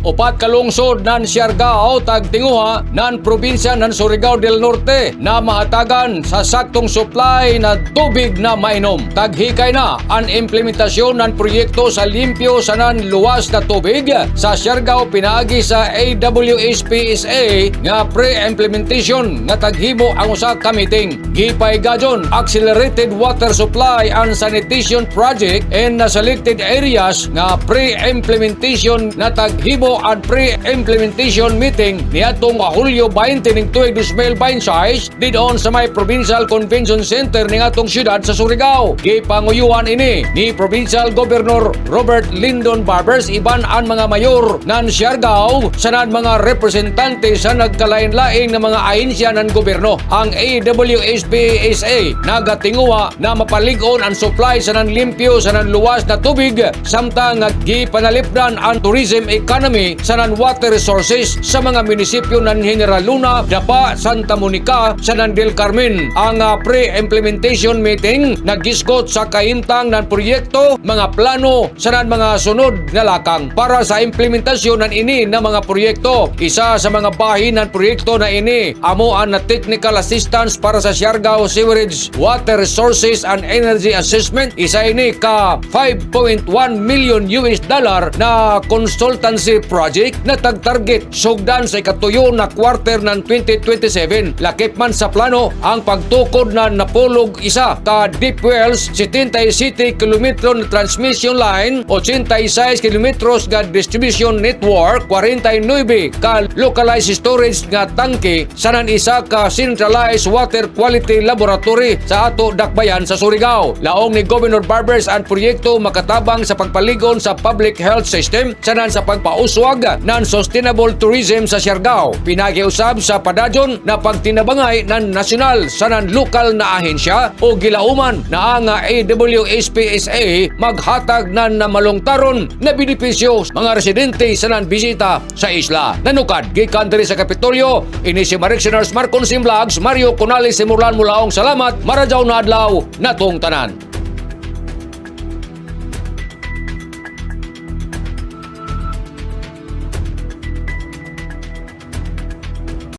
Upat ka lungsod nan Siargao tagtinguha nan probinsya nan Surigao del Norte na mahatagan sa saktong supply na tubig na mainom. Taghikay na ang implementasyon ng proyekto sa limpyo sa nan luwas na tubig sa Siargao pinaagi sa AWS-PSA nga pre-implementation nga taghimo ang usa ka meeting. Gipay gadyon accelerated water supply and sanitation project in selected areas nga pre-implementation na taghimo ang pre-implementation meeting niadtong Hulyo 20 ning tuig 2026 didon sa may Provincial Convention Center ning atong syudad sa Surigao. Gipanguyuan ini ni Provincial Governor Robert Lyndon Barbers iban ang mga mayor nan Siargao sa nan mga representante sa nagkalain-laing na mga ahensya ng gobyerno. Ang AWS-PSA nagatinguha na mapalig-on ang supply sa nan limpyo sa nan luwas na tubig samtang gipanalipdan ang tourism economy sa nan water resources sa mga munisipyo ng General Luna, Dapa, Santa Monica, sa nan Del Carmen. Ang pre-implementation meeting nagisgot sa kahimtang ng proyekto, mga plano sa nan mga sunod na lakang para sa implementasyon ng ini na mga proyekto. Isa sa mga bahin ng proyekto na ini amuan na technical assistance para sa Siargao Sewerage Water Resources and Energy Assessment. Isa ini ka $5.1 million na consultancy project na tag-target sugdan sa ikatuyo na quarter ng 2027. Lakip man sa plano ang pagtukod na napulog isa ka deep wells, 77 km na transmission line, 86 km ga distribution network, 49 ka localized storage nga tangke sanan isa ka centralized water quality laboratory sa ato dakbayan sa Surigao. Laong ni Governor Barbers ang proyekto makatabang sa pagpaligon sa public health system sanan sa pagpauswag ng sustainable tourism sa Siargao. Pinagiusab sa padadyon na pagtinabangay ng nasyonal sanan lokal na ahensya o gilauman na ang AWS-PSA maghatag na malungtaron na benepisyo mga residente sanan bisita sa isla. Nanukad gikan diri sa Kapitolyo, ini si Marictioners Marconsim Vlogs, Mario Conales Simurlan Mulaong. Salamat, marajaw na adlaw natong tanan.